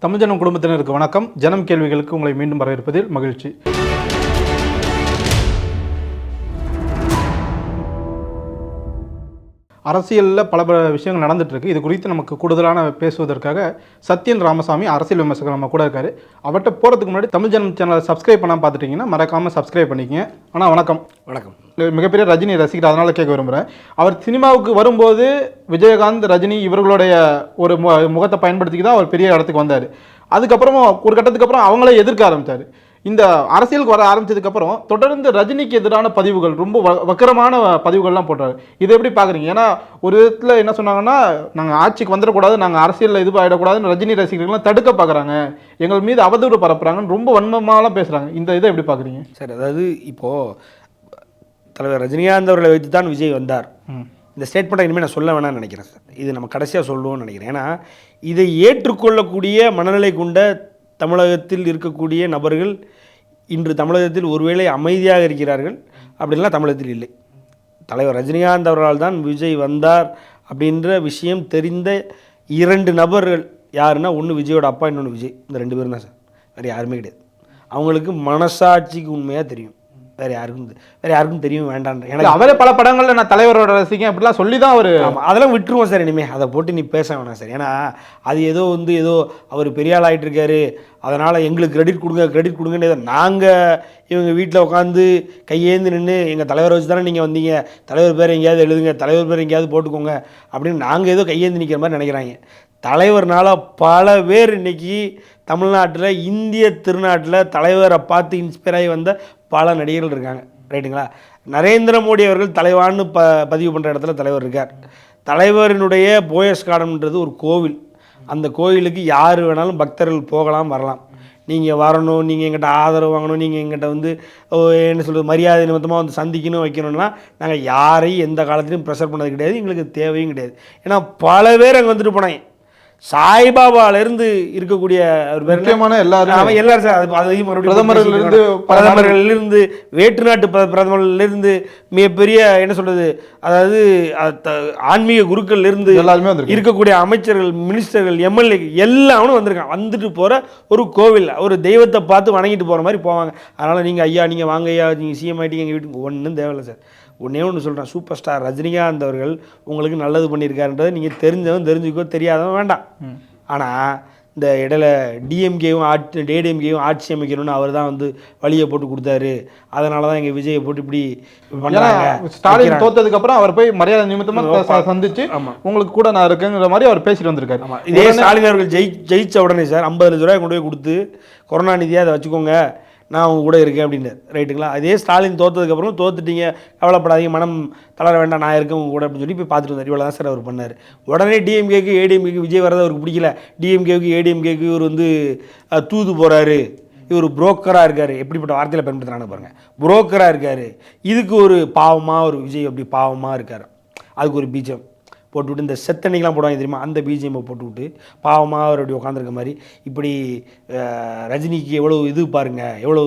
தமிழ் ஜனம் குடும்பத்தினருக்கு வணக்கம். ஜனம் கேள்விகளுக்கு உங்களை மீண்டும் வரவேற்பதில் மகிழ்ச்சி. அரசியலில் பல விஷயங்கள் நடந்துட்டு இருக்கு. இது குறித்து நமக்கு கூடுதலான பேசுவதற்காக சத்யன் ராமசாமி அரசியல் விமர்சகர் நம்ம கூட இருக்காரு. அவர்கிட்ட போகிறதுக்கு முன்னாடி தமிழ் ஜனம் சேனலை சப்ஸ்கிரைப் பண்ணாமல் பார்த்துட்டிங்கன்னா மறக்காமல் சப்ஸ்கிரைப் பண்ணிக்கங்க. ஆனால் வணக்கம். மிகப்பெரிய ரஜினி ரசிகர், அதனால கேட்க விரும்புகிறேன். அவர் சினிமாவுக்கு வரும்போது விஜயகாந்த், ரஜினி இவர்களுடைய ஒரு முகத்தை பயன்படுத்தி தான் அவர் பெரிய இடத்துக்கு வந்தார். அதுக்கப்புறமா ஒரு கட்டத்துக்கு அப்புறம் அவங்களே எதிர்க்க ஆரம்பித்தார். இந்த அரசியலுக்கு வர ஆரம்பிச்சதுக்கப்புறம் தொடர்ந்து ரஜினிக்கு எதிரான பதிவுகள், ரொம்ப வக்கரமான பதிவுகள்லாம் போட்டார். இதை எப்படி பார்க்குறீங்க? ஏன்னா ஒரு விதத்தில் என்ன சொன்னாங்கன்னா, நாங்கள் ஆட்சிக்கு வந்துடக்கூடாது, நாங்கள் அரசியலில் இது ஆகிடக்கூடாதுன்னு ரஜினி ரசிகர்கள்லாம் தடுக்க பார்க்குறாங்க, எங்கள் மீது அவதூறு பரப்புறாங்கன்னு ரொம்ப வன்மமாலாம் பேசுகிறாங்க. இந்த இதை எப்படி பார்க்குறீங்க? சரி, அதாவது இப்போது தலைவர் ரஜினிகாந்த் அவர்களை வைத்து தான் விஜய் வந்தார். இந்த ஸ்டேட்மெண்ட்டை இனிமேல் நான் சொல்ல வேணாம்னு நினைக்கிறேன் சார். இது நம்ம கடைசியாக சொல்லுவோம்னு நினைக்கிறேன். ஏன்னா இதை ஏற்றுக்கொள்ளக்கூடிய மனநிலை கொண்ட தமிழகத்தில் இருக்கக்கூடிய நபர்கள் இன்று தமிழகத்தில் ஒருவேளை அமைதியாக இருக்கிறார்கள், அப்படின்லாம் தமிழகத்தில் இல்லை. தலைவர் ரஜினிகாந்த் அவர்களால் தான் விஜய் வந்தார் அப்படின்ற விஷயம் தெரிந்த இரண்டு நபர்கள் யாருன்னா, ஒன்று விஜயோட அப்பா, இன்னொன்று விஜய். இந்த ரெண்டு பேரும் தான் சார், வேறு யாருமே கிடையாது. அவங்களுக்கு மனசாட்சிக்கு உண்மையாக தெரியும், வேறு யாருக்கும் தெரியும் வேண்டாம். எனக்கு அவரே பல படங்களில் நான் தலைவரோட ரசிகன் அப்படிலாம் சொல்லி தான் அவர். அதெல்லாம் விட்டுருவோம் சார், இனிமேல் அதை போட்டு நீ பேச வேணாம் சார். ஏன்னா அது ஏதோ அவர் பெரிய ஆள் ஆகிட்டு இருக்காரு, அதனால் எங்களுக்கு கிரெடிட் கொடுங்கன்னு ஏதோ நாங்கள் இவங்க வீட்டில் உட்காந்து கையேந்து நின்று எங்கள் தலைவரை வச்சு தானே நீங்கள் வந்தீங்க, தலைவர் பேர் எங்கேயாவது எழுதுங்க, தலைவர் பேர் எங்கேயாவது போட்டுக்கோங்க அப்படின்னு நாங்கள் ஏதோ கையேந்து நிற்கிற மாதிரி நினைக்கிறாங்க. தலைவர்னால பல பேர் இன்றைக்கி தமிழ்நாட்டில், இந்திய திருநாட்டில் தலைவரை பார்த்து இன்ஸ்பயர் ஆகி வந்த பல நடிகர்கள் இருக்காங்க, ரைட்டுங்களா? நரேந்திர மோடி அவர்கள் தலைவான்னு பதிவு பண்ணுற இடத்துல தலைவர் இருக்கார். தலைவரினுடைய போயஸ் கார்டன்ன்றது ஒரு கோவில். அந்த கோவிலுக்கு யார் வேணாலும் பக்தர்கள் போகலாம், வரலாம். நீங்கள் வரணும், நீங்கள் எங்கிட்ட ஆதரவு வாங்கணும், நீங்கள் எங்கிட்ட வந்து என்ன சொல்கிறது மரியாதை நிமித்தமாக வந்து சந்திக்கணும் வைக்கணும்னா நாங்கள் யாரையும் எந்த காலத்துலையும் ப்ரெஷர் பண்ணது கிடையாது, எங்களுக்கு தேவையும் கிடையாது. ஏன்னா பல பேர் அங்கே வந்துட்டு போனாங்க. சாய்பாபாவிலிருந்து இருக்கக்கூடிய முக்கியமான எல்லாரும் சார், பிரதமர்களிலிருந்து வேற்று நாட்டு பிரதமர்களிலிருந்து மிகப்பெரிய என்ன சொல்றது, அதாவது ஆன்மீக குருக்கள்லேருந்து எல்லாருமே இருக்கக்கூடிய அமைச்சர்கள், மினிஸ்டர்கள், எம்எல்ஏ எல்லாரும் வந்திருக்காங்க. வந்துட்டு போகிற ஒரு கோவில், ஒரு தெய்வத்தை பார்த்து வணங்கிட்டு போகிற மாதிரி போவாங்க. அதனால் நீங்கள் ஐயா நீங்கள் வாங்க ஐயா, நீங்கள் சிஎம் ஆகிட்டீங்க, எங்கள் வீட்டுக்கு ஒன்றும் தேவையில்லை சார். ஒன்று சொல்கிறேன், சூப்பர் ஸ்டார் ரஜினிகாந்த் அவர்கள் உங்களுக்கு நல்லது பண்ணியிருக்காருன்றதை நீங்கள் தெரிஞ்சுக்கோ, தெரியாதவன் வேண்டாம். ஆனால் இந்த இடையில டிஎம்கேவும் ஏடிஎம்கேவும் ஆட்சி அமைக்கணும்னு அவர் தான் வந்து வழியை போட்டு கொடுத்தாரு, அதனால தான் எங்கள் விஜயை போட்டு இப்படி பண்ணாங்க. ஸ்டாலின் தோத்ததுக்கப்புறம் அவர் போய் மரியாதை நிமித்தமாக சந்திச்சு உங்களுக்கு கூட நான் இருக்கேங்கிற மாதிரி அவர் பேசிட்டு வந்திருக்காரு. இதே ஸ்டாலின் அவர்கள் ஜெயிச்ச உடனே சார் 50 லட்ச ரூபாய் கொண்டு போய் கொடுத்து கொரோனா நிதியாக அதை வச்சுக்கோங்க, நான் அவங்க கூட இருக்கேன் அப்படின்னு, ரைட்டுங்களா? அதே ஸ்டாலின் தோற்றதுக்கப்புறம் தோத்துட்டீங்க, கவலைப்படாதீங்க, மனம் தளர வேண்டாம், நான் இருக்கேன் உங்க கூட அப்படின்னு சொல்லி போய் பார்த்துட்டு வந்தார். இவ்வளோ தான் சார் அவர் பண்ணார். உடனே டிஎம்கேக்கு ஏடிஎம்கேக்கு விஜய் வரது அவருக்கு பிடிக்கல. டிஎம்கேக்கு ஏடிஎம்கேக்கு இவர் வந்து தூது போகிறாரு, இவர் புரோக்கராக இருக்கார். எப்படிப்பட்ட வார்த்தையில் பயன்படுத்துகிறான்னு பாருங்கள், புரோக்கராக இருக்கார். இதுக்கு ஒரு பாவமாக ஒரு விஜய் அப்படி பாவமாக இருக்கார். அதுக்கு ஒரு பீஜம் போட்டுவிட்டு, இந்த செத்தன்னைக்கெலாம் போடுவாங்க தெரியுமா, அந்த பிஜிஎம்மை போட்டுவிட்டு பாவமாக அவர் அப்படி உட்காந்துருக்க மாதிரி, இப்படி ரஜினிக்கு எவ்வளோ இது பாருங்கள், எவ்வளோ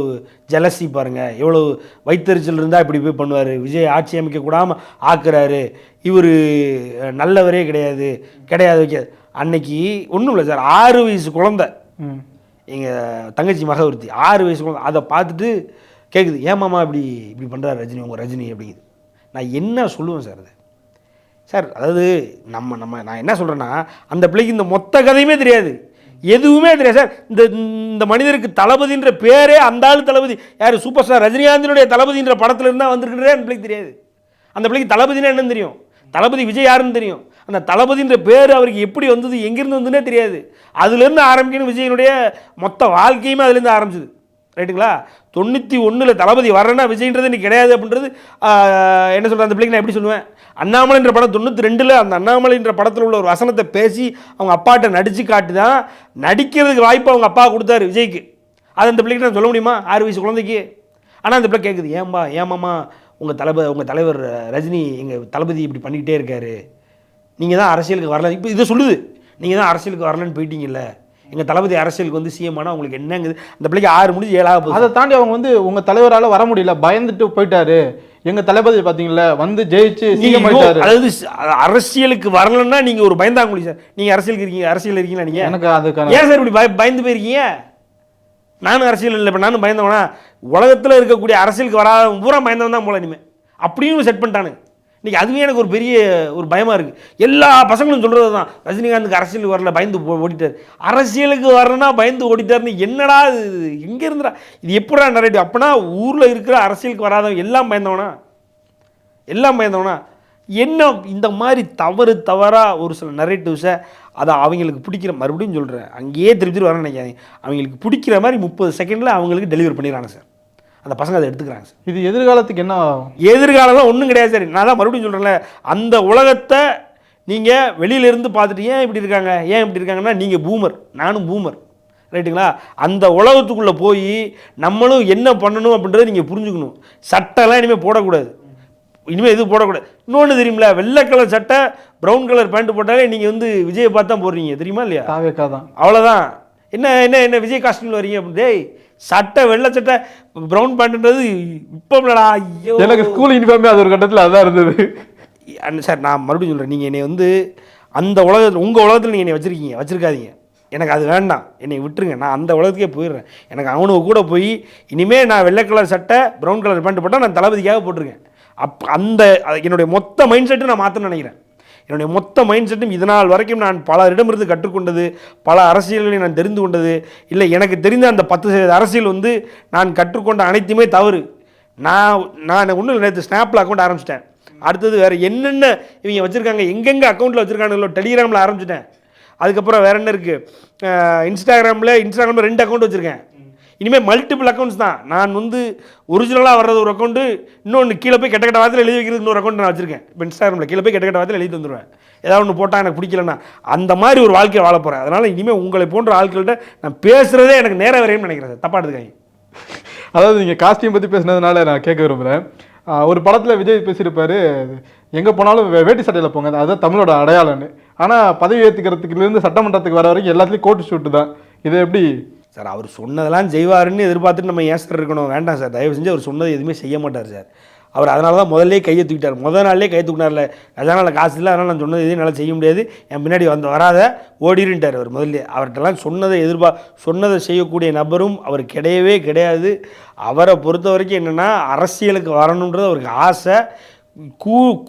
ஜலசி பாருங்கள், எவ்வளோ வைத்தறிச்சல் இருந்தால் இப்படி போய் பண்ணுவார், விஜய் ஆட்சி அமைக்க கூடாமல் ஆக்குறாரு, இவர் நல்லவரே கிடையாது வைக்காது. அன்னைக்கு ஒன்றும் இல்லை சார், 6 வயசு குழந்தை, எங்கள் தங்கச்சி மக ஒருத்தி 6 வயசு குழந்தை, அதை பார்த்துட்டு கேட்குது, ஏமாம்மா இப்படி பண்ணுறாரு ரஜினி, உங்கள் ரஜினி அப்படிங்குது. நான் என்ன சொல்லுவேன் சார் அது சார்? அதாவது நான் என்ன சொல்கிறேன்னா, அந்த பிள்ளைக்கு இந்த மொத்த கதையுமே தெரியாது, எதுவுமே தெரியாது சார். இந்த மனிதருக்கு தளபதின்ற பேரே, அந்த ஆள் தளபதி யார், சூப்பர் ஸ்டார் ரஜினிகாந்தினுடைய தளபதின்ற படத்தில் இருந்தால் வந்துருக்கிறதே அந்த பிள்ளைக்கு தெரியாது. அந்த பிள்ளைக்கு தளபதினா என்னன்னு தெரியும், தளபதி விஜய் யாருன்னு தெரியும். அந்த தளபதின்ற பேர் அவருக்கு எப்படி வந்தது, எங்கேருந்து வந்துன்னே தெரியாது. அதுலேருந்து ஆரம்பிக்கணும் விஜயனுடைய மொத்த வாழ்க்கையுமே அதுலேருந்து ஆரம்பிச்சுது, ரைட்டுங்களா? 91 தளபதி வரேன்னா விஜய்ன்றது இன்னைக்கு கிடையாது அப்படின்றது என்ன சொல்கிறேன், அந்த பிள்ளைக்கு நான் எப்படி சொல்லுவேன்? அண்ணாமலைன்ற படம் 92 அந்த அண்ணாமலைன்ற படத்தில் உள்ள ஒரு வசனத்தை பேசி அவங்க அப்பாட்ட நடித்து காட்டி தான் நடிக்கிறதுக்கு வாய்ப்பு அவங்க அப்பா கொடுத்தாரு விஜய்க்கு. அது அந்த பிள்ளைக்கு நான் சொல்ல முடியுமா, 6 வயசு குழந்தைக்கு? ஆனால் அந்த பிள்ளை கேட்குது, ஏமாம்மா உங்கள் தலைவர் ரஜினி எங்கள் தளபதி இப்படி பண்ணிக்கிட்டே இருக்காரு, நீங்கள் தான் அரசியலுக்கு வரல, இப்போ இதை சொல்லுது, நீங்கள் தான் அரசியலுக்கு வரலன்னு போயிட்டீங்கல்ல, எங்கள் தளபதி அரசியலுக்கு வந்து சிஎம் ஆனால் உங்களுக்கு என்னங்குது? அந்த பிள்ளைக்கு 6 முடிஞ்சு 7 ஆக போகுது. அதை தாண்டி அவங்க வந்து உங்கள் தலைவரால் வர முடியல, பயந்துட்டு போயிட்டாரு, எங்க தளபதி பாத்தீங்களா வந்து ஜெயிச்சு நீங்க சிஎம் ஆயிட்டாரு. அதாவது அரசியலுக்கு வரலன்னா நீங்க ஒரு பயந்தாங்குழி சார். நீங்க அரசியல் இருக்கீங்களா நீங்க? எனக்கு அதுக்கான ஏன் சார் இப்படி பயந்து போயிருக்கீங்க? நானும் அரசியல் இல்லை, இப்போ நானும் பயந்தவனா? உலகத்தில் இருக்கக்கூடிய அரசியலுக்கு வராத பூரா பயந்தவன் தான் போல இனிமேல் அப்படின்னு செட் பண்ணிட்டானு. இன்றைக்கி அதுவே எனக்கு ஒரு பெரிய ஒரு பயமாக இருக்குது. எல்லா பசங்களும் சொல்கிறது தான், ரஜினிகாந்துக்கு அரசியலுக்கு வரல பயந்து ஓடிட்டார், அரசியலுக்கு வரலன்னா பயந்து ஓடிட்டார்னு. என்னடா இது, எங்கே இருந்துடா இது, எப்படா நரேட்டிவ்? அப்போனா ஊரில் இருக்கிற அரசியலுக்கு வராதவன் எல்லாம் பயந்தவனா? எல்லாம் பயந்தவனா? என்ன இந்த மாதிரி தவறாக ஒரு சில நரேட்டிவ்ஸை அதை அவங்களுக்கு பிடிக்கிற, மறுபடியும் சொல்கிறேன், அங்கேயே திருப்பி வரேன்னு நினைக்காதீங்க, அவங்களுக்கு பிடிக்கிற மாதிரி 30 செகண்டில் அவங்களுக்கு டெலிவரி பண்ணிடுறாங்க சார். அந்த பசங்க அதை எடுத்துக்கிறாங்க சார். இது எதிர்காலத்துக்கு என்ன ஆகும்? எதிர்காலம் ஒன்றும் கிடையாது சார். நான் தான் மறுபடியும் சொல்கிறேன்ல, அந்த உலகத்தை நீங்கள் வெளியிலேருந்து பார்த்துட்டு ஏன் இப்படி இருக்காங்க, ஏன் இப்படி இருக்காங்கன்னா, நீங்கள் பூமர், நானும் பூமர், ரைட்டுங்களா? அந்த உலகத்துக்குள்ளே போய் நம்மளும் என்ன பண்ணணும் அப்படின்றத நீங்கள் புரிஞ்சுக்கணும். சட்டைலாம் இனிமேல் போடக்கூடாது, இனிமேல் எதுவும் போடக்கூடாது. இன்னொன்று தெரியுமில்ல, வெள்ளை கலர் சட்டை ப்ரௌன் கலர் பேண்ட் போட்டாலே நீங்கள் வந்து விஜயை பார்த்து தான் போடுறீங்க, தெரியுமா இல்லையா? தான் அவ்வளோதான். என்ன என்ன என்ன விஜய் காஸ்டியூமில் வரீங்க அப்படின்னு? டேய், சட்டை வெள்ளை சட்டை ப்ரௌன் பேண்ட்ன்றது இப்போ இல்லடா. ஐயோ, எனக்கு ஸ்கூல் யூனிஃபார்மே அது ஒரு கட்டத்தில் அதான் இருந்தது சார். நான் மறுபடியும் சொல்கிறேன், நீங்கள் என்னை வந்து அந்த உலகத்தில், உங்கள் உலகத்தில் நீங்கள் என்னை வச்சுருக்காதீங்க. எனக்கு அது வேண்டாம், என்னை விட்டுருங்க. நான் அந்த உலகத்துக்கே போயிடுறேன். எனக்கு அவனுக்கு கூட போய் இனிமேல் நான் வெள்ளை கலர் சட்டை ப்ரௌன் கலர் பேண்ட் போட்டால் நான் தளபதிக்காக போட்டிருக்கேன். அந்த என்னுடைய மொத்த மைண்ட் செட்டு நான் மாற்றணும்னு நினைக்கிறேன். என்னுடைய மொத்த மைண்ட் செட்டும் இதனால் வரைக்கும் நான் பலரிடமிருந்து கற்றுக்கொண்டது, பல அரசியல்களை நான் தெரிந்து கொண்டது இல்லை, எனக்கு தெரிந்த அந்த 10% அரசியல் வந்து நான் கற்றுக்கொண்ட அனைத்துமே தவறு. நான் ஒன்றும் நேற்று ஸ்னாப்பில் அக்கௌண்ட் ஆரம்பிச்சிட்டேன். அடுத்தது வேறு என்னென்ன இவங்க வச்சுருக்காங்க, எங்கெங்கே அக்கௌண்ட்டில் வச்சுருக்காங்களோ டெலிகிராமில் ஆரம்பிச்சிட்டேன். அதுக்கப்புறம் வேறு என்ன இருக்குது, இன்ஸ்டாகிராமில் 2 அக்கௌண்ட் வச்சுருக்கேன். இனிமேல் மல்டிபிள் அக்கௌண்ட்ஸ் தான். நான் வந்து ஒரிஜினலாக வர்றது ஒரு அக்கௌண்ட்டு, இன்னொன்று கீழே போய் கெட்ட வார்த்தையில் எழுதி வைக்கிறது இன்னொரு அக்கௌண்ட் நான் வச்சுருக்கேன். இப்போ இன்ஸ்டாகிராமில் கீழே போய் கெட்ட வார்த்தையில் எழுதி வந்துடுவேன், ஏதாவது ஒன்று போட்டால் எனக்கு பிடிக்கலன்னா. அந்த மாதிரி ஒரு வாழ்க்கையை வாழ போகிறேன். அதனால் இனிமேல் உங்களை போன்ற ஆட்கள்கிட்ட நான் பேசுகிறதே எனக்கு நேரம் வரையும் நினைக்கிறேன் சார். தப்பாக எடுத்துக்காங்க. அதாவது நீங்கள் காஸ்டியூம் பற்றி பேசுனதுனால நான் கேட்க விரும்புகிறேன். ஒரு படத்தில் விஜய் பேசியிருப்பார், எங்கே போனாலும் வேட்டி சட்டையில் போங்க, அதுதான் தமிழோட அடையாளம்னு. ஆனால் பதவி ஏற்றுக்கிறதுக்குலேருந்து சட்டமன்றத்துக்கு வர வரைக்கும் எல்லாத்துலேயும் கோட்டு ஷூட்டு தான். இது எப்படி சார்? அவர் சொன்னதெல்லாம் செய்வாருன்னு எதிர்பார்த்துட்டு நம்ம ஏன் சார் இருக்கணும்? வேண்டாம் சார், தயவு செஞ்சு அவர் சொன்னது எதுவுமே செய்ய மாட்டார் சார். அவர் அதனால தான் முதல்லே கையை தூக்கிட்டார். நாள்லேயே கையை தூக்கினார்ல, அதனால் காசு இல்லை, அதனால் நான் சொன்னது எதுவும் என்னால் செய்ய முடியாது, என் பின்னாடி வராத ஓடிருன்ட்டார் அவர் முதல்ல. அவர்கிட்டலாம் சொன்னதை செய்யக்கூடிய நபரும் அவர் கிடையாது. அவரை பொறுத்த வரைக்கும் என்னென்னா, அரசியலுக்கு வரணுன்றது அவருக்கு ஆசை.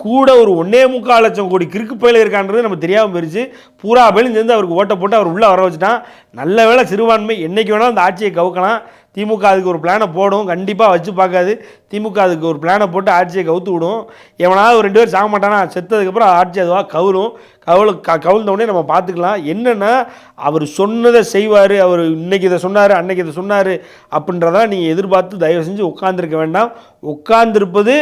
கூட ஒரு 1.25 லட்சம் கோடி கிறுக்கு பயில இருக்கான்றது நம்ம தெரியாமல் போயிடுச்சு. பூரா பேரும் சேர்ந்து அவருக்கு ஓட்டை போட்டு அவர் உள்ளே வர வச்சுட்டான். நல்ல வேளை சிறுபான்மை என்றைக்கு வேணாலும் அந்த ஆட்சியை கவுக்கலாம். திமுக அதுக்கு ஒரு பிளானை போடும், கண்டிப்பாக வச்சு பார்க்காது. திமுக அதுக்கு ஒரு பிளானை போட்டு ஆட்சியை கவுத்து விடும். எவனாவது ஒரு 2 பேர் சாக மாட்டானா, செத்ததுக்கப்புறம் ஆட்சி அதுவாக கவுழ்ந்தவுடனே நம்ம பார்த்துக்கலாம். என்னென்னா, அவர் சொன்னதை செய்வார், அவர் இன்றைக்கி இதை சொன்னார், அன்றைக்கி இதை சொன்னார் அப்படின்றதான் நீங்கள் எதிர்பார்த்து தயவு செஞ்சு உட்காந்துருக்க வேண்டாம். உட்கார்ந்துருப்பது,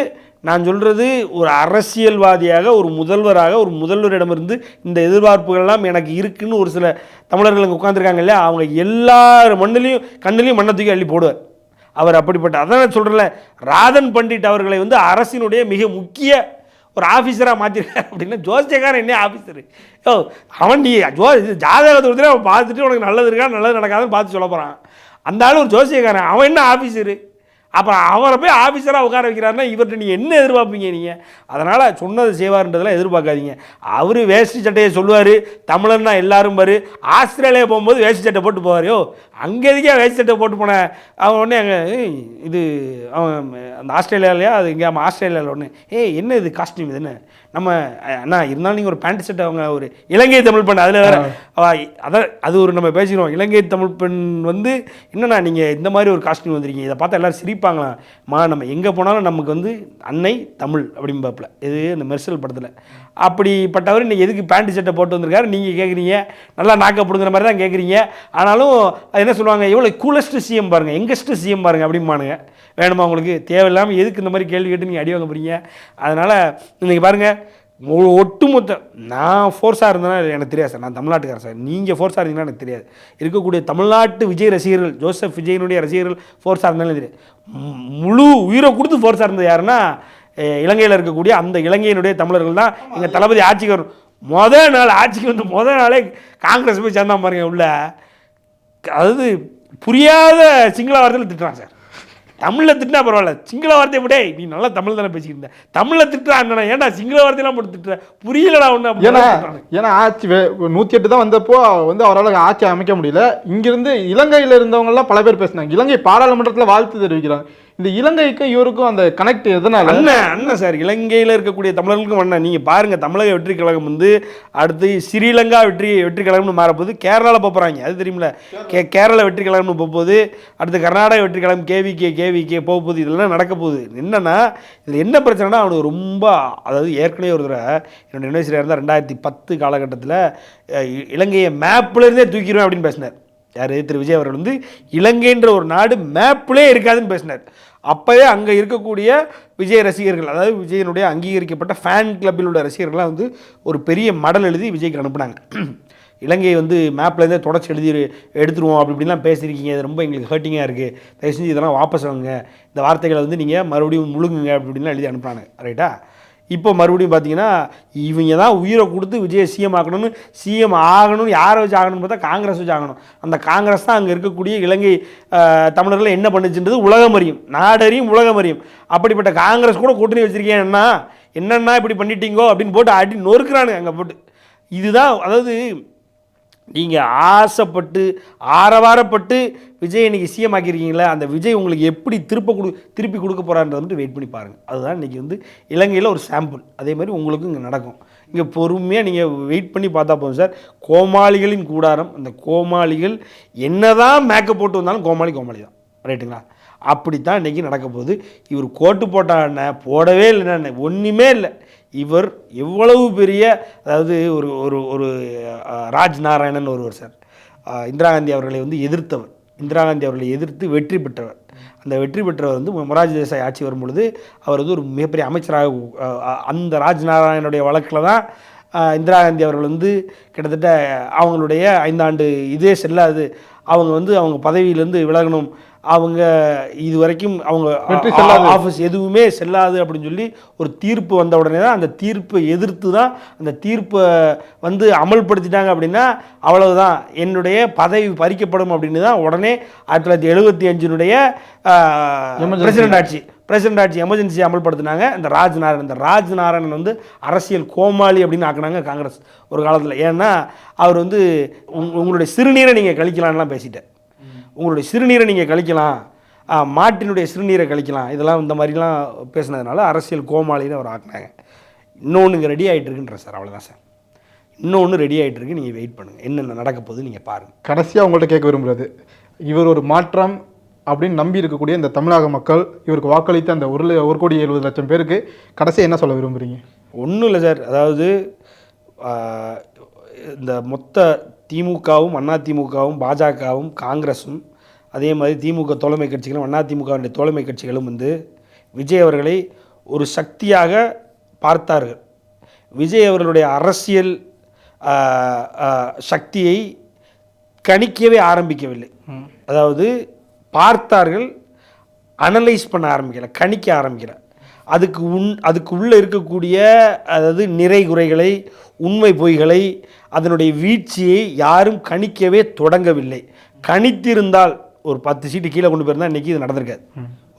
நான் சொல்கிறது, ஒரு அரசியல்வாதியாக, ஒரு முதல்வராக, ஒரு முதல்வரிடமிருந்து இந்த எதிர்பார்ப்புகள்லாம் எனக்கு இருக்குன்னு ஒரு சில தமிழர்களுக்கு உட்காந்துருக்காங்க இல்லையா, அவங்க எல்லார் கண்ணிலையும் மண்ணை தூக்கி அள்ளி போடுவார் அவர். அப்படிப்பட்ட, அதான் நான் சொல்கிறேன்ல, ராதன் பண்டிட் அவர்களை வந்து அரசினுடைய மிக முக்கிய ஒரு ஆஃபீஸராக மாற்றிருக்காரு அப்படின்னா, ஜோசியக்காரன் என்ன ஆஃபீஸரு? அவன் நீ ஜாதகத்தை கொடுத்துட்டு அவன் பார்த்துட்டு உனக்கு நல்லது இருக்கா நல்லது நடக்காதுன்னு பார்த்து சொல்ல போகிறான். அந்த ஆள் ஒரு ஜோசியக்காரன், அவன் என்ன ஆஃபீஸரு? அப்புறம் அவரை போய் ஆஃபீஸராக உட்கார வைக்கிறாருன்னா இவர்கிட்ட நீங்கள் என்ன எதிர்பார்ப்பீங்க நீங்கள்? அதனால் சொன்னது செய்வார்ன்றதெல்லாம் எதிர்பார்க்காதீங்க. அவர் வேஷ்டி சட்டையை சொல்லுவார், தமிழன்னா எல்லாரும் பாரு. ஆஸ்திரேலியா போகும்போது வேஷ்டி சட்டை போட்டு போவார். அங்கே எதுக்கே வேஷ்டி சட்டை போட்டு போனேன்? அவன் உடனே அங்கே இது அவன் அந்த ஆஸ்திரேலியாலையா அது இங்கே ஆஸ்திரேலியாவில் ஒன்று, என்ன இது காஸ்டியூம், இது என்ன நம்ம அண்ணா இருந்தாலும் நீங்கள் ஒரு பேண்ட் ஷர்ட், அவங்க ஒரு இலங்கை தமிழ் பெண், அதில் வேறு அது ஒரு நம்ம பேசிக்கிறோம். இலங்கை தமிழ் பெண் வந்து என்னண்ணா நீங்கள் இந்த மாதிரி ஒரு காஸ்டியூம் வந்துருக்கீங்க, இதை பார்த்தா எல்லோரும் சிரிப்பாங்களாம்மா, நம்ம எங்கே போனாலும் நமக்கு வந்து அன்னை தமிழ் அப்படிம்பாப்பில். இது இந்த மெர்சல் படத்தில். அப்படிப்பட்டவர் இன்றைக்கி எதுக்கு பேண்ட் ஷர்ட்டை போட்டு வந்திருக்காரு நீங்கள் கேட்குறீங்க? நல்லா நாக்கப்படுங்கிற மாதிரி தான் கேட்குறீங்க. ஆனாலும் அது என்ன சொல்லுவாங்க, எவ்வளோ கூலஸ்ட்டு சிஎம் பாருங்கள், எங்கஸ்ட்டு சிஎம் பாருங்கள் அப்படிம்பானுங்க. வேணுமா உங்களுக்கு? தேவையில்லாமல் எதுக்கு இந்த மாதிரி கேள்வி கேட்டு நீங்கள் அடி வாங்க போகிறீங்க? அதனால் நீங்கள் பாருங்கள், ஒட்டுமொத்த நான் ஃபோர்ஸாக இருந்தேன்னா எனக்கு தெரியாது சார், நான் தமிழ்நாட்டுக்காரன் சார். நீங்கள் ஃபோர்ஸாக இருந்தீங்கன்னா எனக்கு தெரியாது. இருக்கக்கூடிய தமிழ்நாட்டு விஜய் ரசிகர்கள், ஜோசப் விஜயனுடைய ரசிகர்கள் ஃபோர்ஸாக இருந்தாலும் தெரியாது. முழு உயிரை கொடுத்து ஃபோர்ஸாக இருந்தது யாருன்னா, இலங்கையில் இருக்கக்கூடிய அந்த இலங்கையினுடைய தமிழர்கள் தான். எங்கள் தளபதி ஆட்சிக்கு வரும் ஆட்சிக்கு வந்து நாளே காங்கிரஸ் போய் சேர்ந்தான் பாருங்க உள்ள. அதாவது புரியாத சிங்கள வார்த்தையில் திட்டுறான் சார். தமிழில் திட்டினா பரவாயில்ல, சிங்கள வார்த்தை விட நீ நல்லா தமிழ் தானே பேசிக்கிட்டு இருந்த, தமிழில் திட்டுறா அண்ணா, ஏன்டா சிங்கள வார்த்தையெல்லாம் போட்டு திட்டுற, புரியலடா ஒன்று. ஏன்னா ஆட்சி 108 தான் வந்தப்போ அவரால் ஆட்சி அமைக்க முடியல. இங்கிருந்து இலங்கையில் இருந்தவங்க எல்லாம் பல பேர் பேசினாங்க, இலங்கை பாராளுமன்றத்தில் வாழ்த்து தெரிவிக்கிறாங்க. இந்த இலங்கைக்கும் இவருக்கும் அந்த கனெக்ட் எதனால? அண்ணன் சார், இலங்கையில் இருக்கக்கூடிய தமிழர்களுக்கும் அண்ணன். நீங்கள் பாருங்கள், தமிழக வெற்றி கழகம் அடுத்து ஸ்ரீலங்கா வெற்றி கழகம்னு மாறப்போகுது, கேரளாவில் போகிறாங்க, அது தெரியுமில்ல. கேரளா வெற்றி கழகம்னு போகும்போது, அடுத்து கர்நாடகா வெற்றி கழகம் கேவிகே போக போகுது. இதெல்லாம் நடக்க போகுது. என்னென்னா இதில் என்ன பிரச்சனைனா, அவனுக்கு ரொம்ப, அதாவது ஏற்கனவே ஒரு தடவை என்னோட யூனிவர்சிட்டியாக இருந்தால் 2010 காலகட்டத்தில் இலங்கையை மேப்லேருந்தே தூக்கிடுவேன் அப்படின்னு பேசினார். யார்? திரு விஜய் அவர்கள் இலங்கைன்ற ஒரு நாடு மேப்லே இருக்காதுன்னு பேசினார். அப்போவே அங்கே இருக்கக்கூடிய விஜய் ரசிகர்கள், அதாவது விஜயனுடைய அங்கீகரிக்கப்பட்ட ஃபேன் கிளப்பில் உள்ள ரசிகர்கள்லாம் ஒரு பெரிய மடல் எழுதி விஜய்க்கு அனுப்புனாங்க. இலங்கை மேப்லேருந்தே தொடச்சி எடுத்துருவோம் அப்படி இப்படிலாம் பேசியிருக்கீங்க, இது ரொம்ப எங்களுக்கு ஹர்ட்டிங்காக இருக்குது, தயவு செஞ்சு இதெல்லாம் வாபஸ் வாங்க, இந்த வார்த்தைகளை நீங்கள் மறுபடியும் முழுங்குங்க அப்படி இப்படின்லாம் எழுதி அனுப்புனாங்க. ரைட்டா? இப்போ மறுபடியும் பார்த்தீங்கன்னா இவங்க தான் உயிரை கொடுத்து விஜயை சிஎம் ஆகணும்னு யாரை வச்சு ஆகணும்னு பார்த்தா காங்கிரஸ் வச்சு ஆகணும். அந்த காங்கிரஸ் தான் அங்கே இருக்கக்கூடிய இலங்கை தமிழர்கள் என்ன பண்ணுச்சுன்றது உலகம் அறியும், நாடறியும், உலகம் அறியும். அப்படிப்பட்ட காங்கிரஸ் கூட கூட்டணி வச்சுருக்கேன், என்னென்னா இப்படி பண்ணிட்டீங்கோ அப்படின்னு போட்டு அடி நொறுக்குறானுங்க அங்கே போட்டு. இதுதான், அதாவது நீங்கள் ஆசைப்பட்டு ஆரவாரப்பட்டு விஜய் இன்றைக்கி சிஎம் ஆக்கியிருக்கீங்களா, அந்த விஜய் உங்களுக்கு எப்படி திருப்பி கொடுக்க போகிறான்றதை வெயிட் பண்ணி பாருங்கள். அதுதான் இன்றைக்கி இலங்கையில் ஒரு சாம்பிள். அதே மாதிரி உங்களுக்கும் இங்கே நடக்கும். இங்கே பொறுமையாக நீங்கள் வெயிட் பண்ணி பார்த்தா போதும் சார். கோமாளிகளின் கூடாரம், அந்த கோமாளிகள் என்ன தான் மேக்கப் போட்டு வந்தாலும் கோமாளி தான். ரைட்டுங்களா? அப்படித்தான் இன்றைக்கி நடக்க போகுது. இவர் கோட்டு போட்டாண்ண போடவே இல்லைண்ணே, ஒன்றுமே இல்லை. இவர் எவ்வளவு பெரிய, அதாவது ஒரு ராஜ் நாராயணன் ஒருவர் சார், இந்திரா காந்தி அவர்களை எதிர்த்தவர், இந்திரா காந்தி அவர்களை எதிர்த்து வெற்றி பெற்றவர். அந்த வெற்றி பெற்றவர் மொரார்ஜி தேசாய் ஆட்சி வரும் பொழுது அவர் ஒரு மிகப்பெரிய அமைச்சராக, அந்த ராஜ் நாராயணனுடைய வழக்கில் தான் இந்திரா காந்தி அவர்கள் கிட்டத்தட்ட அவங்களுடைய 5 ஆண்டு இதே செல்லாது, அவங்க அவங்க பதவியிலேருந்து விலகணும், அவங்க இது வரைக்கும் அவங்க ஆஃபீஸ் எதுவுமே செல்லாது அப்படின்னு சொல்லி ஒரு தீர்ப்பு வந்த உடனே தான், அந்த தீர்ப்பை எதிர்த்து தான் அந்த தீர்ப்பை அமல்படுத்திட்டாங்க. அப்படின்னா அவ்வளவுதான், என்னுடைய பதவி பறிக்கப்படும் அப்படின்னு தான் உடனே 1975 பிரசிடென்ட் ஆட்சி எமர்ஜென்சி அமல்படுத்தினாங்க. இந்த ராஜ் நாராயணன் அரசியல் கோமாளி அப்படின்னு ஆக்குனாங்க காங்கிரஸ் ஒரு காலத்தில். ஏன்னா அவர் உங்களுடைய சிறுநீரை நீங்கள் கழிக்கலான்லாம் பேசிட்டார். உங்களுடைய சிறுநீரை நீங்கள் கழிக்கலாம், மாட்டினுடைய சிறுநீரை கழிக்கலாம், இதெல்லாம் இந்த மாதிரிலாம் பேசினதுனால அரசியல் கோமாளின்னு அவர் ஆக்குனாங்க. இன்னொன்று இங்கே ரெடி ஆகிட்டு இருக்குன்ற சார், அவ்வளோதான் சார். இன்னொன்று ரெடி ஆகிட்டு இருக்கு, நீங்கள் வெயிட் பண்ணுங்கள், என்னென்ன நடக்க போகுது நீங்கள் பாருங்கள். கடைசியாக உங்கள்கிட்ட கேட்க விரும்புகிறது, இவர் ஒரு மாற்றம் அப்படின்னு நம்பி இருக்கக்கூடிய இந்த தமிழக மக்கள் இவருக்கு வாக்களித்த அந்த 1,70,00,000 பேருக்கு கடைசியாக என்ன சொல்ல விரும்புகிறீங்க? ஒன்றும் இல்லை சார், அதாவது இந்த மொத்த திமுகவும் அதிமுகவும் பாஜகவும் காங்கிரஸும் அதே மாதிரி திமுக தோழமை கட்சிகளும் அதிமுகவுடைய தோழமை கட்சிகளும் விஜய் அவர்களை ஒரு சக்தியாக பார்த்தார்கள். விஜய் அவர்களுடைய அரசியல் சக்தியை கணிக்கவே ஆரம்பிக்கவில்லை. அதாவது பார்த்தார்கள், அனலைஸ் பண்ண ஆரம்பிக்கல, கணிக்க ஆரம்பிக்கல. அதுக்கு உள்ளே இருக்கக்கூடிய, அதாவது நிறை குறைகளை, உண்மை பொய்களை, அதனுடைய வீழ்ச்சியை யாரும் கணிக்கவே தொடங்கவில்லை. கணித்திருந்தால் ஒரு 10 சீட்டு கீழே கொண்டு போயிருந்தால் இன்றைக்கி இது நடந்திருக்காது.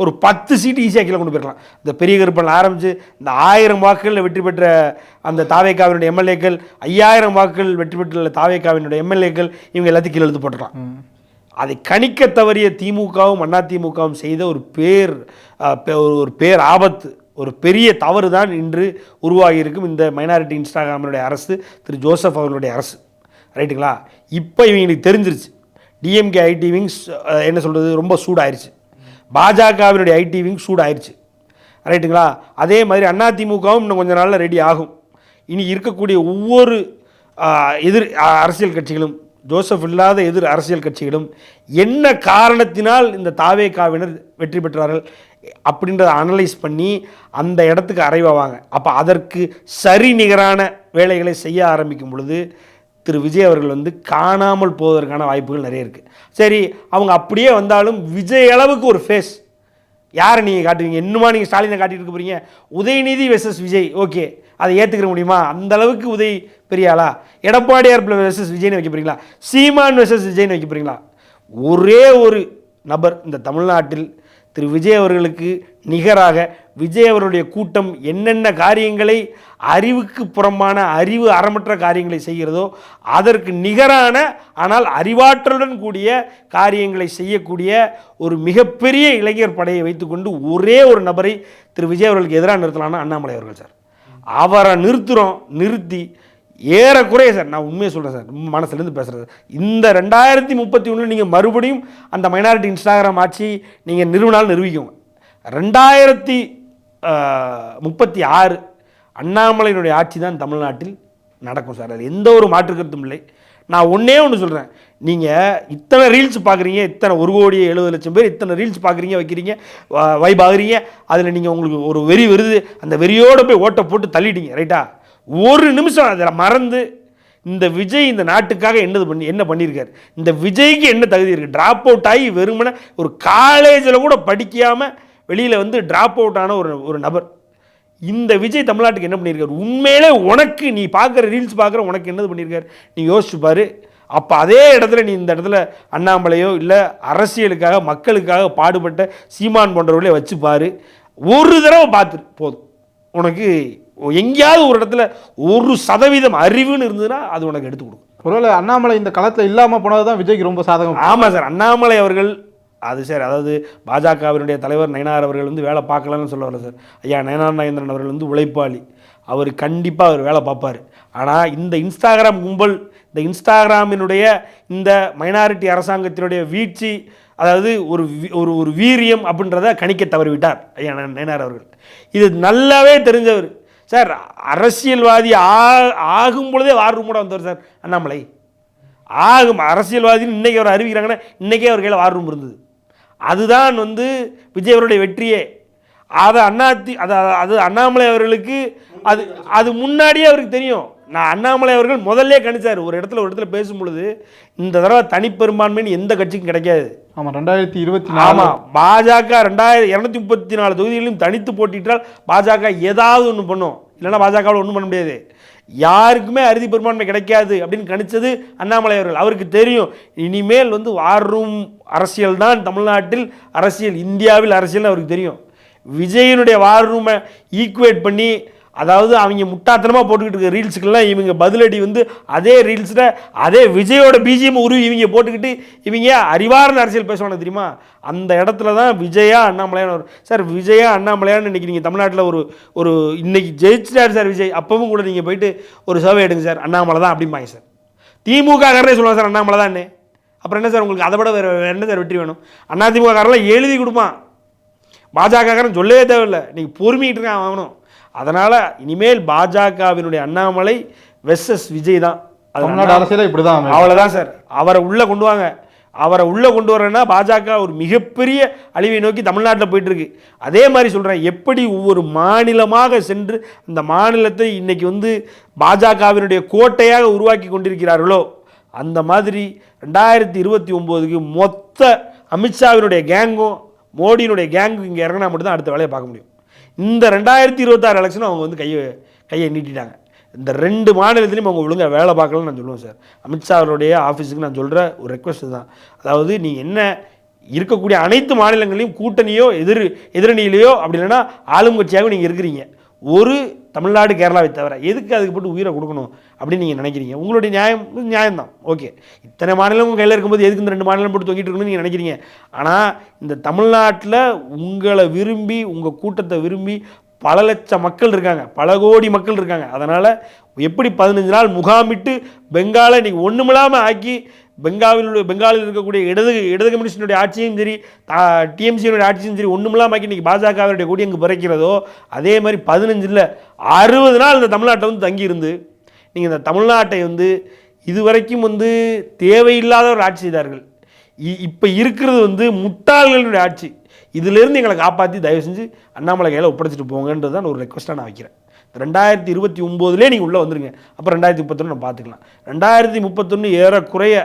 ஒரு 10 சீட்டு ஈஸியாக கீழே கொண்டு போயிருக்கலாம். இந்த பெரிய கருப்பன் ஆரம்பித்து இந்த 1000 வாக்குகளில் வெற்றி பெற்ற அந்த தாவேக்காவினுடைய எம்எல்ஏக்கள், 5000 வாக்குகள் வெற்றி பெற்றுள்ள தாவேக்காவினுடைய எம்எல்ஏக்கள், இவங்க எல்லாத்தையும் கீழே எழுத்து போட்டுக்கலாம். அதை கணிக்க தவறிய திமுகவும் அதிமுகவும் செய்த ஒரு பேர் ஆபத்து, ஒரு பெரிய தவறு தான் இன்று உருவாகியிருக்கும் இந்த மைனாரிட்டி இன்ஸ்டாகிராமினுடைய அரசு, திரு ஜோசப் அவர்களுடைய அரசு. ரைட்டுங்களா? இப்போ இவங்களுக்கு தெரிஞ்சிருச்சு, டிஎம்கே ஐடி விங்ஸ் என்ன சொல்கிறது, ரொம்ப சூடாயிருச்சு. பாஜகவினுடைய ஐடி விங் சூடாயிருச்சு. ரைட்டுங்களா? அதே மாதிரி அதிமுகவும் இன்னும் கொஞ்சம் நாளில் ரெடி ஆகும். இனி இருக்கக்கூடிய ஒவ்வொரு அரசியல் கட்சிகளும், ஜோசப் இல்லாத அரசியல் கட்சிகளும் என்ன காரணத்தினால் இந்த தாவேகாவினர் வெற்றி பெற்றார்கள் அப்படின்றத அனலைஸ் பண்ணி அந்த இடத்துக்கு அறைவாங்க. அப்போ அதற்கு சரி நிகரான வேலைகளை செய்ய ஆரம்பிக்கும் பொழுது திரு விஜய் அவர்கள் காணாமல் போவதற்கான வாய்ப்புகள் நிறைய இருக்குது. சரி, அவங்க அப்படியே வந்தாலும் விஜய் அளவுக்கு ஒரு ஃபேஸ் யாரை நீங்கள் காட்டுவீங்க? இன்னுமா நீங்கள் ஸ்டாலினை காட்டிட்டு இருக்க போகிறீங்க? உதயநிதி வெர்சஸ் விஜய், ஓகே, அதை ஏற்றுக்கிற முடியுமா? அந்த அளவுக்கு உதய் பெரியாளா? எடப்பாடியார் வெர்சஸ் விஜய்னு வைக்க போகிறீங்களா? சீமான் வெர்சஸ் விஜய்னு வைக்க போகிறீங்களா? ஒரே ஒரு நபர் இந்த தமிழ்நாட்டில் திரு விஜய் அவர்களுக்கு நிகராக விஜய் அவருடைய கூட்டம் என்னென்ன காரியங்களை அறிவுக்கு புறம்பான அறிவு அறமற்ற காரியங்களை செய்கிறதோ அதற்கு நிகரான ஆனால் அறிவாற்றலுடன் கூடிய காரியங்களை செய்யக்கூடிய ஒரு மிகப்பெரிய இளைஞர் படையை வைத்துக்கொண்டு ஒரே ஒரு நபரை திரு விஜய் அவர்களுக்கு எதிராக நிறுத்தலாம்னா அண்ணாமலை அவர்கள் சார். அவரை நிறுத்தி ஏறக்குறைய சார், நான் உண்மையை சொல்கிறேன் சார், மனசுலேருந்து பேசுகிறது, இந்த 2031 நீங்கள் மறுபடியும் அந்த மைனாரிட்டி இன்ஸ்டாகிராம் ஆட்சி நீங்கள் நிறுவனாலும் நிரூபிக்கோங்க. 2036 அண்ணாமலையினுடைய ஆட்சி தான் தமிழ்நாட்டில் நடக்கும் சார். அது எந்த ஒரு மாற்று கருத்தும் இல்லை. நான் ஒன்று சொல்கிறேன், நீங்கள் இத்தனை ரீல்ஸ் பார்க்குறீங்க, இத்தனை 1,70,00,000 பேர் இத்தனை ரீல்ஸ் பார்க்குறீங்க, வைக்கிறீங்க, வைப் ஆகுறீங்க, அதில் நீங்கள் உங்களுக்கு ஒரு வெறி வருது, அந்த வெறியோடு போய் ஓட்டை போட்டு தள்ளிட்டீங்க ரைட்டா. ஒரு நிமிஷம் அதில் மறந்து இந்த விஜய் இந்த நாட்டுக்காக என்ன பண்ணியிருக்காரு, இந்த விஜய்க்கு என்ன தகுதி இருக்குது, ட்ராப் அவுட் ஆகி வெறுமனே ஒரு காலேஜில் கூட படிக்காமல் வெளியில் வந்து ட்ராப் அவுட் ஆன ஒரு நபர், இந்த விஜய் தமிழ்நாட்டுக்கு என்ன பண்ணியிருக்காரு, உண்மையிலே உனக்கு நீ பார்க்குற ரீல்ஸ் பார்க்குற உனக்கு என்னது பண்ணியிருக்காரு நீ யோசிச்சு பாரு. அப்போ அதே இடத்துல நீ இந்த இடத்துல அண்ணாமலையோ இல்லை அரசியலுக்காக மக்களுக்காக பாடுபட்ட சீமான் போன்றவர்களே வச்சு பாரு. ஒரு தடவை பார்த்துரு போதும், உனக்கு எங்கேயாவது ஒரு இடத்துல 1% அறிவுன்னு இருந்ததுன்னா அது உனக்கு எடுத்து கொடுக்கும். ஒருவேளை அண்ணாமலை இந்த களத்தில் இல்லாமல் போனது தான் விஜய்க்கு ரொம்ப சாதகம். ஆமாம் சார், அண்ணாமலை அவர்கள் அது சார், அதாவது பாஜகவினுடைய தலைவர் நயனார் அவர்கள் வந்து வேலை பார்க்கலன்னு சொல்ல வரல சார். ஐயா நயனார் நாகேந்திரன் அவர்கள் வந்து உழைப்பாளி, அவர் கண்டிப்பாக அவர் வேலை பார்ப்பார். ஆனால் இந்த இன்ஸ்டாகிராம் கும்பல், இந்த இன்ஸ்டாகிராமினுடைய இந்த மைனாரிட்டி அரசாங்கத்தினுடைய வீழ்ச்சி, அதாவது ஒரு வீரியம் அப்படின்றத கணிக்க தவறிவிட்டார் ஐயா நயனார் அவர்கள். இது நல்லாவே தெரிஞ்சவர் சார். அரசியல்வாதி ஆகும் பொழுதே வார் ரூமோட வந்தவர் சார் அண்ணாமலை. அரசியல்வாதின்னு இன்றைக்கி அவர் அறிவிக்கிறாங்கன்னா இன்றைக்கே அவர் கையில் வார் ரூம் இருந்தது. அதுதான் வந்து விஜய் அவருடைய வெற்றியே. அதை அது அண்ணாமலை அவர்களுக்கு அது முன்னாடியே அவருக்கு தெரியும். நான் அண்ணாமலை அவர்கள் முதல்ல கணிச்சார், ஒரு இடத்துல பேசும் பொழுது இந்த தடவை தனிப்பெரும்பான்மைன்னு எந்த கட்சிக்கும் கிடைக்காது. ஆமாம் 2024. ஆமாம், பாஜக 234 தொகுதிகளிலும் தனித்து போட்டிட்டால் பாஜக ஏதாவது ஒன்று பண்ணும், இல்லைன்னா பாஜகவில் ஒன்றும் பண்ண முடியாது, யாருக்குமே அறுதி பெரும்பான்மை கிடைக்காது அப்படின்னு கணிச்சது அண்ணாமலை அவர்கள். அவருக்கு தெரியும் இனிமேல் வந்து வார் ரூம் அரசியல் தான் தமிழ்நாட்டில் அரசியல், இந்தியாவில் அரசியல்னு அவருக்கு தெரியும். விஜயனுடைய வார் ரூமை ஈக்குவேட் பண்ணி, அதாவது அவங்க முட்டாத்தனமாக போட்டுக்கிட்டு இருக்க ரீல்ஸுக்கெல்லாம் இவங்க பதிலடி வந்து அதே ரீல்ஸில் அதே விஜயோட பிஜிஎம் உருவி இவங்க போட்டுக்கிட்டு இவங்க அறிவார்ந்த அரசியல் பேசுவாங்க தெரியுமா. அந்த இடத்துல தான் விஜயா அண்ணாமலையான சார். விஜயா அண்ணாமலையான்னு இன்றைக்கி நீங்கள் தமிழ்நாட்டில் ஒரு இன்னைக்கு ஜெயிச்சிட்டார் சார் விஜய். அப்பவும் கூட நீங்கள் போயிட்டு ஒரு சர்வே எடுங்க சார், அண்ணாமலை தான் அப்படிம்பாங்க சார். திமுக காரரே சொல்லுவாங்க சார் அண்ணாமலை தான். அப்புறம் என்ன சார் உங்களுக்கு அதை விட வேறு என்ன சார் வெற்றி வேணும்? அதிமுக காரெல்லாம் எழுதி கொடுப்பான், பாஜக காரன் சொல்லவே தேவையில்லை. நீங்கள் பொறுமிக்கிட்டு இருக்கான் ஆகணும். அதனால் இனிமேல் பாஜகவினுடைய அண்ணாமலை வெர்சஸ் விஜய் தான். தமிழ்நாடு அரசியல் இப்படி தான், அவ்வளோதான் சார். அவரை உள்ளே கொண்டு வாங்க. அவரை உள்ளே கொண்டு வரேன்னா பாஜக ஒரு மிகப்பெரிய அழிவை நோக்கி தமிழ்நாட்டில் போயிட்டுருக்கு. அதே மாதிரி சொல்கிறேன், எப்படி ஒவ்வொரு மாநிலமாக சென்று அந்த மாநிலத்தை இன்றைக்கி வந்து பாஜகவினுடைய கோட்டையாக உருவாக்கி கொண்டிருக்கிறார்களோ, அந்த மாதிரி 2029க்கு மொத்த அமித்ஷாவினுடைய கேங்கும் மோடியினுடைய கேங்கும் இங்கே இறங்கினா மட்டும்தான் அடுத்த வேலையை பார்க்க முடியும். இந்த 2026 எலெக்ஷனும் அவங்க வந்து கையை நீட்டிட்டாங்க. இந்த 2 மாநிலத்திலையும் அவங்க ஒழுங்காக வேலை பார்க்கலன்னு நான் சொல்லுவேன் சார். அமித்ஷாவுடைய ஆஃபீஸுக்கு நான் சொல்கிற ஒரு ரெக்வஸ்ட் தான், அதாவது நீங்கள் என்ன இருக்கக்கூடிய அனைத்து மாநிலங்களையும் கூட்டணியோ எதிரணியிலையோ அப்படி இல்லைன்னா ஆளும் கட்சியாகவும் நீங்கள் இருக்கிறீங்க, ஒரு தமிழ்நாடு கேரளாவை தவிர எதுக்கு அதுக்கு போட்டு உயிரை கொடுக்கணும் அப்படின்னு நீங்கள் நினைக்கிறீங்க? உங்களுடைய நியாயம்தான், ஓகே. இத்தனை மாநிலமும் கையில் இருக்கும்போது எதுக்கு இந்த 2 மாநிலம் போட்டு தொங்கிட்டு இருக்கணும்னு நீங்கள் நினைக்கிறீங்க. ஆனால் இந்த தமிழ்நாட்டில் உங்களை விரும்பி, உங்கள் கூட்டத்தை விரும்பி பல லட்சம் மக்கள் இருக்காங்க, பல கோடி மக்கள் இருக்காங்க. அதனால் எப்படி 15 நாள் முகாமிட்டு பெங்காலை இன்றைக்கி ஒன்றுமில்லாமல் ஆக்கி பெங்காலில் இருக்கக்கூடிய இடது கம்யூனிஸ்டினுடைய ஆட்சியும் சரி, டிஎம்சியினுடைய ஆட்சியும் சரி ஒன்றுமில்லாமல் ஆக்கி இன்றைக்கி பாஜகவினுடைய கொடி அங்கே பிறக்கிறதோ, அதே மாதிரி 15 இல்லை 60 நாள் இந்த தமிழ்நாட்டை வந்து தங்கியிருந்து நீங்கள் இந்த தமிழ்நாட்டை வந்து இதுவரைக்கும் வந்து தேவையில்லாத ஒரு ஆட்சி செய்தார்கள். இப்போ இருக்கிறது வந்து முட்டாள்களுடைய ஆட்சி. இதிலிருந்து எங்களை காப்பாற்றி தயவு செஞ்சு அண்ணாமலை கையில் ஒப்படைச்சிட்டு போங்கன்றது தான் ஒரு ரெக்வஸ்ட்டாக நான் வைக்கிறேன். 2029 நீங்கள் உள்ளே வந்துருங்க, அப்புறம் 2031 நம்ம பார்த்துக்கலாம். 2031 ஏறக்குறைய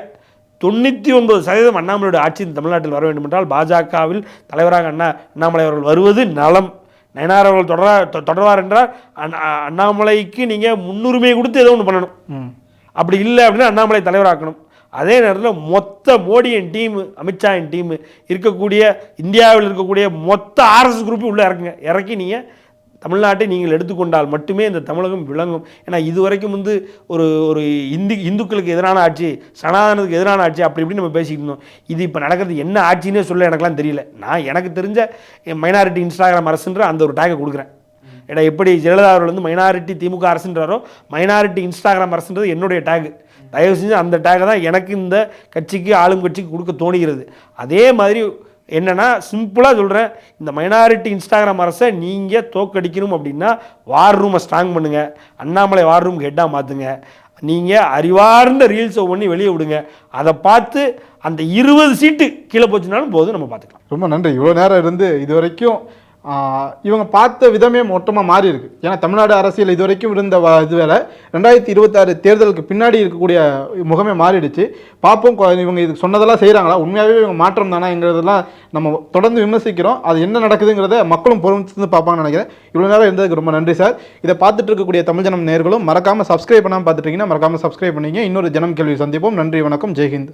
99% அண்ணாமலையோட ஆட்சி இந்த தமிழ்நாட்டில் வர வேண்டும் என்றால் பாஜகவில் தலைவராக அண்ணாமலை அவர்கள் வருவது நலம். நயனார் அவர்கள் தொடர்வார் என்றால் அண்ணாமலைக்கு நீங்கள் முன்னுரிமை கொடுத்து ஏதோ ஒன்று பண்ணணும். அப்படி இல்லை அப்படின்னா அண்ணாமலை தலைவராக்கணும். அதே நேரத்தில் மொத்த மோடியின் டீமு, அமித்ஷாவின் டீமு, இருக்கக்கூடிய இந்தியாவில் இருக்கக்கூடிய மொத்த ஆர்எஸ் குரூப்பையும் உள்ளே இறக்கி நீங்கள் தமிழ்நாட்டை நீங்கள் எடுத்துக்கொண்டால் மட்டுமே இந்த தமிழகம் விளங்கும். ஏன்னா இது வரைக்கும் வந்து ஒரு ஒரு இந்துக்களுக்கு எதிரான ஆட்சி, சனாதனத்துக்கு எதிரான ஆட்சி அப்படி இப்படி நம்ம பேசிக்கிட்டு இருந்தோம். இது இப்போ நடக்கிறது என்ன ஆட்சின்னே சொல்ல எனக்குலாம் தெரியல. நான் எனக்கு தெரிஞ்ச மைனாரிட்டி இன்ஸ்டாகிராம் அரசுன்ற அந்த ஒரு டேக்கை கொடுக்குறேன். ஏன்னா எப்படி ஜெயலலிதா அவர்கள் வந்து மைனாரிட்டி திமுக அரசுன்றாரோ, மைனாரிட்டி இன்ஸ்டாகிராம் அரசுன்றது என்னுடைய டேகு. தயவு செஞ்சு அந்த டேக்கை தான் எனக்கு இந்த கட்சிக்கு, ஆளும் கட்சிக்கு கொடுக்க தோணுகிறது. அதே மாதிரி என்னென்னா சிம்பிளாக சொல்கிறேன், இந்த மைனாரிட்டி இன்ஸ்டாகிராம் அரசை நீங்கள் தோக்கடிக்கணும் அப்படின்னா வார் ரூமை ஸ்ட்ராங் பண்ணுங்கள், அண்ணாமலை வார் ரூம் ஹெட்டாக மாற்றுங்க, நீங்கள் அறிவார்ந்த ரீல்ஸை பண்ணி வெளியே விடுங்க. அதை பார்த்து அந்த 20 சீட்டு கீழே போச்சுனாலும் போதும், நம்ம பார்த்துக்கலாம். ரொம்ப நன்றி. இவ்வளோ நேரம் இருந்து இது வரைக்கும் இவங்க பார்த்த விதமே மொத்தமாக மாறி இருக்கு. ஏன்னா தமிழ்நாடு அரசியல் இது வரைக்கும் இருந்த இது வேலை 2026 தேர்தலுக்கு பின்னாடி இருக்கக்கூடிய முகமே மாறிடுச்சு. பார்ப்போம் இவங்க இது சொன்னதெல்லாம் செய்கிறாங்களா, உண்மையாகவே இவங்க மாற்றம் தானேங்கிறதெல்லாம் நம்ம தொடர்ந்து விமர்சிக்கிறோம். அது என்ன நடக்குதுங்கிறத மக்களும் பொறுத்து பார்ப்பாங்கன்னு நினைக்கிறேன். இவ்வளோ நேரம் இருந்ததுக்கு ரொம்ப நன்றி சார். இதை பார்த்துட்டு இருக்கக்கூடிய தமிழ் ஜனம் நேயர்களும் மறக்காமல் சப்ஸ்கிரைப் பண்ணாமல் பார்த்துட்டீங்கன்னா மறக்காமல் சப்ஸ்கிரைப் பண்ணிங்க. இன்னொரு ஜனம் கேள்வி சந்திப்போம். நன்றி, வணக்கம், ஜெய்ஹிந்த்.